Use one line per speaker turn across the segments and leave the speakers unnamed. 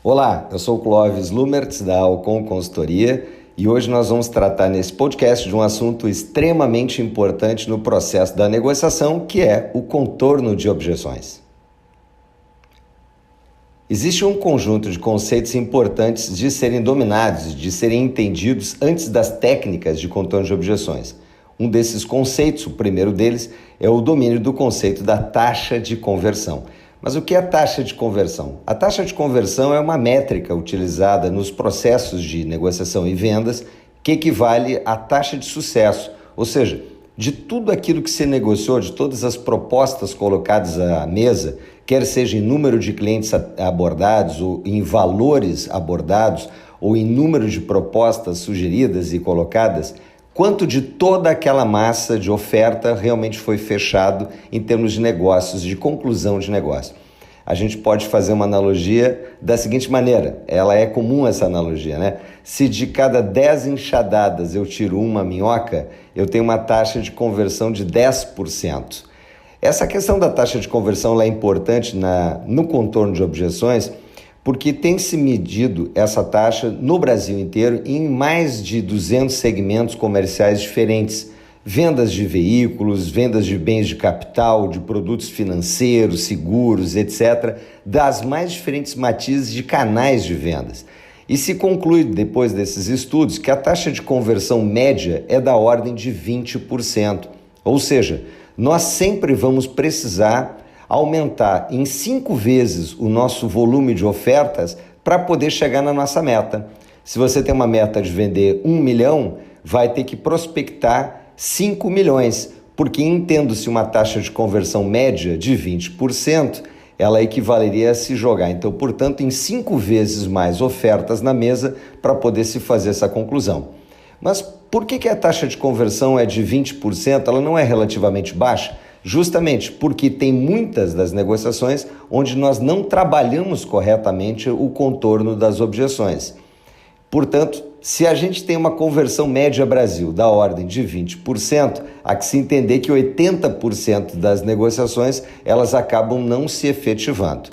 Olá, eu sou o Clóvis Lumertz da Alcon Consultoria e hoje nós vamos tratar nesse podcast de um assunto extremamente importante no processo da negociação, que é o contorno de objeções. Existe um conjunto de conceitos importantes de serem dominados, de serem entendidos antes das técnicas de contorno de objeções. Um desses conceitos, o primeiro deles, é o domínio do conceito da taxa de conversão. Mas o que é a taxa de conversão? A taxa de conversão é uma métrica utilizada nos processos de negociação e vendas que equivale à taxa de sucesso, ou seja, de tudo aquilo que se negociou, de todas as propostas colocadas à mesa, quer seja em número de clientes abordados, ou em valores abordados, ou em número de propostas sugeridas e colocadas, quanto de toda aquela massa de oferta realmente foi fechado em termos de negócios, de conclusão de negócio. A gente pode fazer uma analogia da seguinte maneira, ela é comum essa analogia, né? Se de cada 10 enxadadas eu tiro uma minhoca, eu tenho uma taxa de conversão de 10%. Essa questão da taxa de conversão é importante no contorno de objeções, porque tem se medido essa taxa no Brasil inteiro em mais de 200 segmentos comerciais diferentes. Vendas de veículos, vendas de bens de capital, de produtos financeiros, seguros, etc., das mais diferentes matizes de canais de vendas. E se conclui, depois desses estudos, que a taxa de conversão média é da ordem de 20%. Ou seja, nós sempre vamos precisar aumentar em 5 vezes o nosso volume de ofertas para poder chegar na nossa meta. Se você tem uma meta de vender 1 milhão, vai ter que prospectar 5 milhões, porque entendo-se uma taxa de conversão média de 20%, ela equivaleria a se jogar, então, portanto, em 5 vezes mais ofertas na mesa para poder se fazer essa conclusão. Mas por que a taxa de conversão é de 20%? Ela não é relativamente baixa? Justamente porque tem muitas das negociações onde nós não trabalhamos corretamente o contorno das objeções. Portanto, se a gente tem uma conversão média Brasil da ordem de 20%, há que se entender que 80% das negociações elas acabam não se efetivando.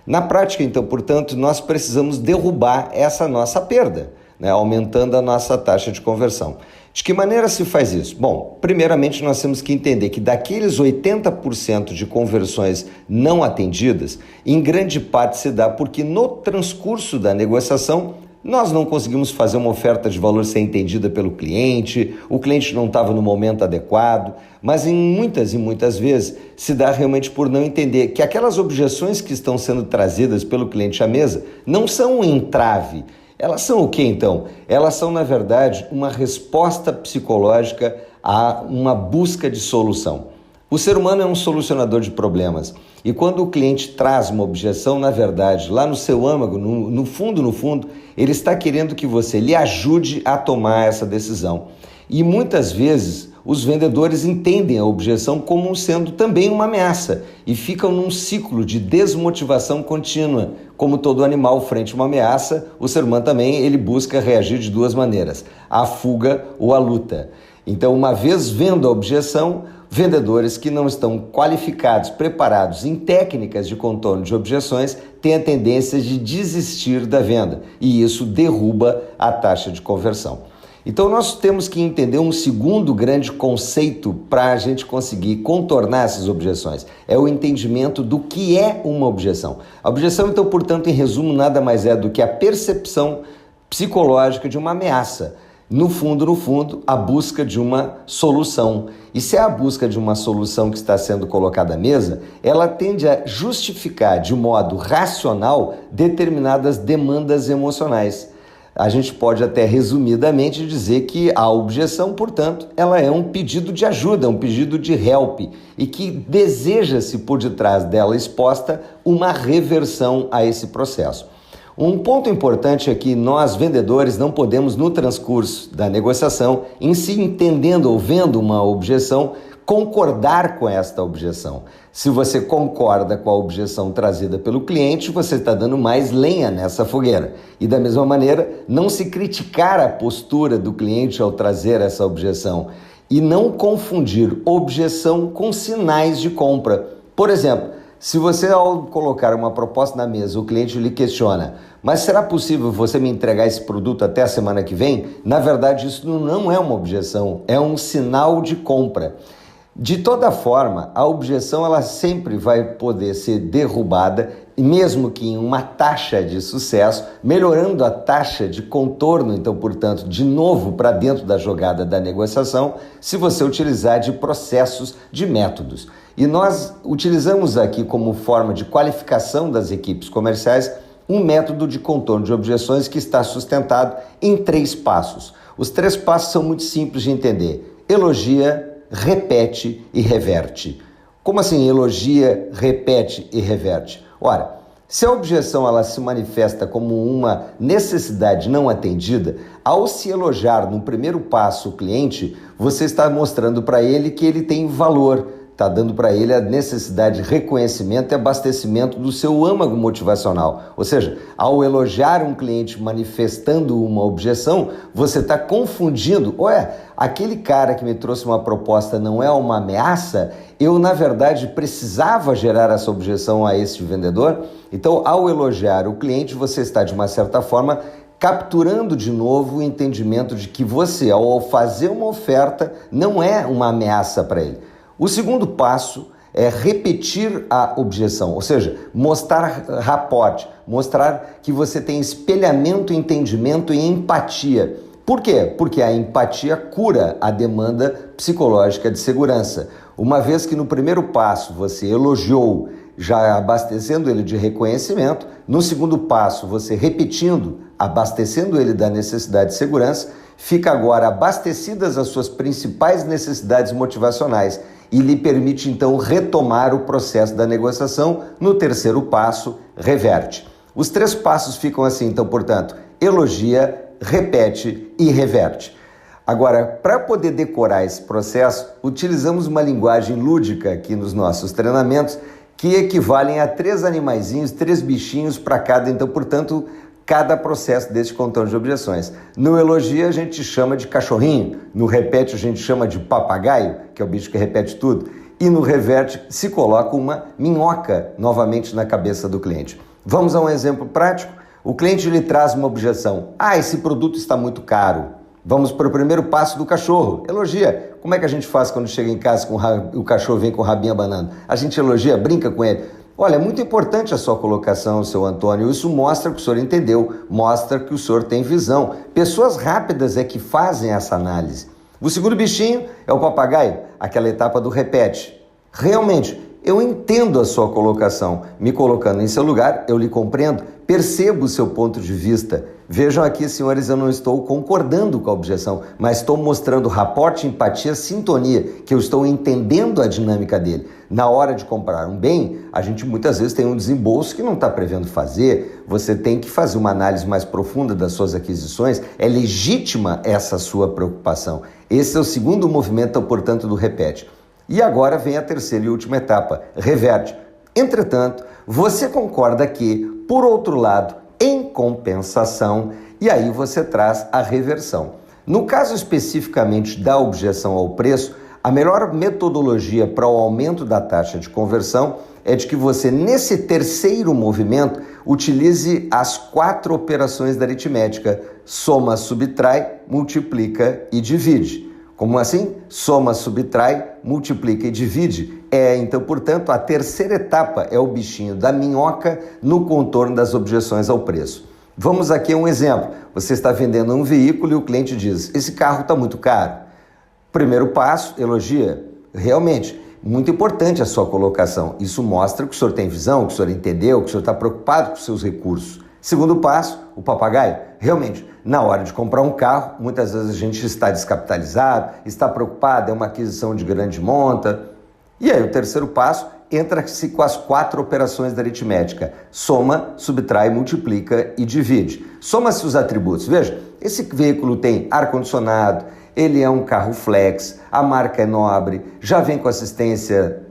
Na prática, então, portanto, nós precisamos derrubar essa nossa perda, né, aumentando a nossa taxa de conversão. De que maneira se faz isso? Bom, primeiramente nós temos que entender que daqueles 80% de conversões não atendidas, em grande parte se dá porque no transcurso da negociação nós não conseguimos fazer uma oferta de valor ser entendida pelo cliente, o cliente não estava no momento adequado, mas em muitas vezes se dá realmente por não entender que aquelas objeções que estão sendo trazidas pelo cliente à mesa não são um entrave. Elas são o que então? Elas são, na verdade, uma resposta psicológica a uma busca de solução. O ser humano é um solucionador de problemas e quando o cliente traz uma objeção, na verdade, lá no seu âmago, no fundo, ele está querendo que você lhe ajude a tomar essa decisão. E muitas vezes os vendedores entendem a objeção como sendo também uma ameaça e ficam num ciclo de desmotivação contínua. Como todo animal frente a uma ameaça, o ser humano também ele busca reagir de duas maneiras, a fuga ou a luta. Então, uma vez vendo a objeção, vendedores que não estão qualificados, preparados em técnicas de contorno de objeções têm a tendência de desistir da venda e isso derruba a taxa de conversão. Então nós temos que entender um segundo grande conceito para a gente conseguir contornar essas objeções. É o entendimento do que é uma objeção. A objeção, então, portanto, em resumo, nada mais é do que a percepção psicológica de uma ameaça. No fundo, a busca de uma solução. E se é a busca de uma solução que está sendo colocada à mesa, ela tende a justificar de modo racional determinadas demandas emocionais. A gente pode até resumidamente dizer que a objeção, portanto, ela é um pedido de ajuda, um pedido de help e que deseja-se por detrás dela exposta uma reversão a esse processo. Um ponto importante é que nós, vendedores, não podemos, no transcurso da negociação, em se entendendo ou vendo uma objeção, concordar com esta objeção. Se você concorda com a objeção trazida pelo cliente, você está dando mais lenha nessa fogueira. E da mesma maneira, não se criticar a postura do cliente ao trazer essa objeção e não confundir objeção com sinais de compra. Por exemplo, se você, ao colocar uma proposta na mesa, o cliente lhe questiona, mas será possível você me entregar esse produto até a semana que vem? Na verdade, isso não é uma objeção, é um sinal de compra. De toda forma, a objeção ela sempre vai poder ser derrubada, mesmo que em uma taxa de sucesso, melhorando a taxa de contorno, então, portanto, de novo para dentro da jogada da negociação, se você utilizar de processos, de métodos. E nós utilizamos aqui como forma de qualificação das equipes comerciais um método de contorno de objeções que está sustentado em 3 passos. Os 3 passos são muito simples de entender. Elogia, repete e reverte. Como assim elogia, repete e reverte? Ora, se a objeção ela se manifesta como uma necessidade não atendida, ao se elogiar no primeiro passo o cliente, você está mostrando para ele que ele tem valor, está dando para ele a necessidade de reconhecimento e abastecimento do seu âmago motivacional. Ou seja, ao elogiar um cliente manifestando uma objeção, você está confundindo, aquele cara que me trouxe uma proposta não é uma ameaça? Eu, na verdade, precisava gerar essa objeção a esse vendedor? Então, ao elogiar o cliente, você está, de uma certa forma, capturando de novo o entendimento de que você, ao fazer uma oferta, não é uma ameaça para ele. O segundo passo é repetir a objeção, ou seja, mostrar rapport, mostrar que você tem espelhamento, entendimento e empatia. Por quê? Porque a empatia cura a demanda psicológica de segurança. Uma vez que no primeiro passo você elogiou, já abastecendo ele de reconhecimento, no segundo passo você repetindo, abastecendo ele da necessidade de segurança, fica agora abastecidas as suas principais necessidades motivacionais e lhe permite então retomar o processo da negociação. No terceiro passo, reverte. Os 3 passos ficam assim, então, portanto, elogia, repete e reverte. Agora, para poder decorar esse processo, utilizamos uma linguagem lúdica aqui nos nossos treinamentos que equivalem a 3 animaizinhos, 3 bichinhos para cada, então, portanto, cada processo desse contorno de objeções. No elogia a gente chama de cachorrinho, no repete a gente chama de papagaio, que é o bicho que repete tudo, e no reverte se coloca uma minhoca novamente na cabeça do cliente. Vamos a um exemplo prático? O cliente lhe traz uma objeção. Esse produto está muito caro. Vamos para o primeiro passo do cachorro. Elogia. Como é que a gente faz quando chega em casa com o cachorro vem com o rabinho abanando? A gente elogia, brinca com ele. Olha, é muito importante a sua colocação, seu Antônio. Isso mostra que o senhor entendeu, mostra que o senhor tem visão. Pessoas rápidas é que fazem essa análise. O segundo bichinho é o papagaio, aquela etapa do repete. Realmente, eu entendo a sua colocação. Me colocando em seu lugar, eu lhe compreendo, percebo o seu ponto de vista. Vejam aqui, senhores, eu não estou concordando com a objeção, mas estou mostrando rapport, empatia, sintonia, que eu estou entendendo a dinâmica dele. Na hora de comprar um bem, a gente muitas vezes tem um desembolso que não está prevendo fazer, você tem que fazer uma análise mais profunda das suas aquisições, é legítima essa sua preocupação. Esse é o segundo movimento, portanto, do repete. E agora vem a terceira e última etapa, reverte. Entretanto, você concorda que, por outro lado, em compensação, e aí você traz a reversão. No caso especificamente da objeção ao preço, a melhor metodologia para o aumento da taxa de conversão é de que você, nesse terceiro movimento, utilize as 4 operações da aritmética: soma, subtrai, multiplica e divide. Como assim? Soma, subtrai, multiplica e divide. Então, portanto, a terceira etapa é o bichinho da minhoca no contorno das objeções ao preço. Vamos aqui a um exemplo. Você está vendendo um veículo e o cliente diz: esse carro está muito caro. Primeiro passo, elogia. Realmente, muito importante a sua colocação. Isso mostra que o senhor tem visão, que o senhor entendeu, que o senhor está preocupado com os seus recursos. Segundo passo, o papagaio. Realmente, na hora de comprar um carro, muitas vezes a gente está descapitalizado, está preocupado, é uma aquisição de grande monta. E aí, o terceiro passo, entra-se com as 4 operações da aritmética: soma, subtrai, multiplica e divide. Soma-se os atributos. Veja, esse veículo tem ar-condicionado, ele é um carro flex, a marca é nobre, já vem com assistência,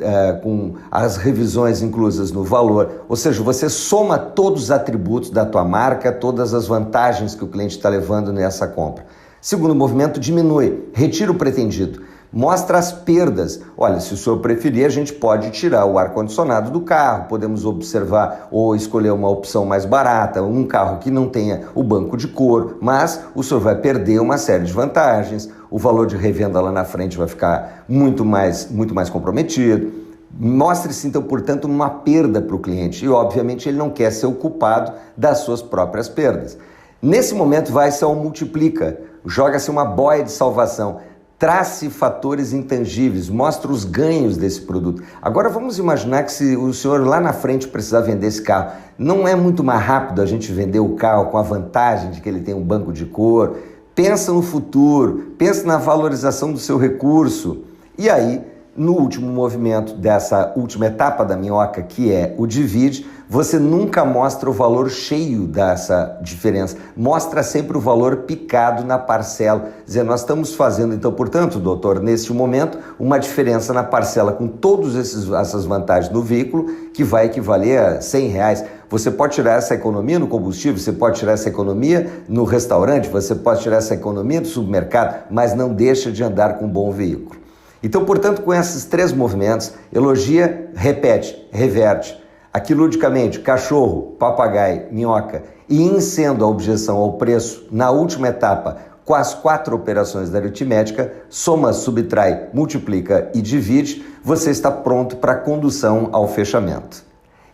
com as revisões inclusas no valor, ou seja, você soma todos os atributos da tua marca, todas as vantagens que o cliente está levando nessa compra. Segundo movimento, diminui, retira o pretendido. Mostra as perdas. Olha, se o senhor preferir, a gente pode tirar o ar-condicionado do carro, podemos observar ou escolher uma opção mais barata, um carro que não tenha o banco de couro, mas o senhor vai perder uma série de vantagens, o valor de revenda lá na frente vai ficar muito mais comprometido. Mostre-se, então, portanto, uma perda para o cliente e, obviamente, ele não quer ser o culpado das suas próprias perdas. Nesse momento, vai-se ao multiplica, joga-se uma boia de salvação, traz-se fatores intangíveis, mostra os ganhos desse produto. Agora, vamos imaginar que se o senhor lá na frente precisar vender esse carro, não é muito mais rápido a gente vender o carro com a vantagem de que ele tem um banco de couro? Pensa no futuro, pensa na valorização do seu recurso. E aí, no último movimento dessa última etapa da minhoca, que é o divide, você nunca mostra o valor cheio dessa diferença, mostra sempre o valor picado na parcela. Dizer, nós estamos fazendo, então, portanto, doutor, neste momento, uma diferença na parcela com todas essas vantagens no veículo, que vai equivaler a R$100. Você pode tirar essa economia no combustível, você pode tirar essa economia no restaurante, você pode tirar essa economia do supermercado, mas não deixa de andar com um bom veículo. Então, portanto, com esses três movimentos, elogia, repete, reverte, aqui ludicamente, cachorro, papagaio, minhoca, e incendo a objeção ao preço na última etapa, com as 4 operações da aritmética, soma, subtrai, multiplica e divide, você está pronto para a condução ao fechamento.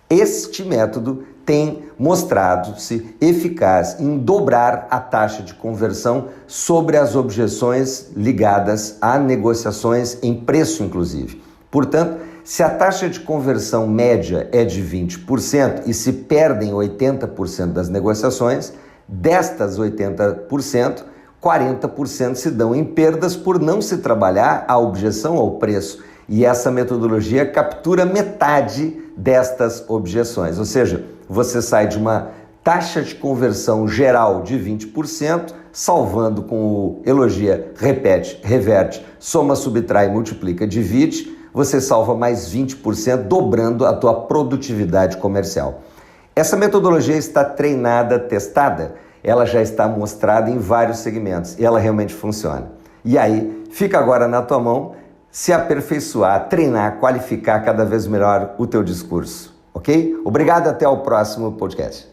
Este método tem mostrado-se eficaz em dobrar a taxa de conversão sobre as objeções ligadas a negociações em preço, inclusive. Portanto, se a taxa de conversão média é de 20% e se perdem 80% das negociações, destas 80%, 40% se dão em perdas por não se trabalhar a objeção ao preço. E essa metodologia captura metade destas objeções, ou seja, você sai de uma taxa de conversão geral de 20%, salvando com o elogia, repete, reverte, soma, subtrai, multiplica, divide, você salva mais 20%, dobrando a tua produtividade comercial. Essa metodologia está treinada, testada, ela já está mostrada em vários segmentos e ela realmente funciona. E aí, fica agora na tua mão se aperfeiçoar, treinar, qualificar cada vez melhor o teu discurso, ok? Obrigado, até o próximo podcast.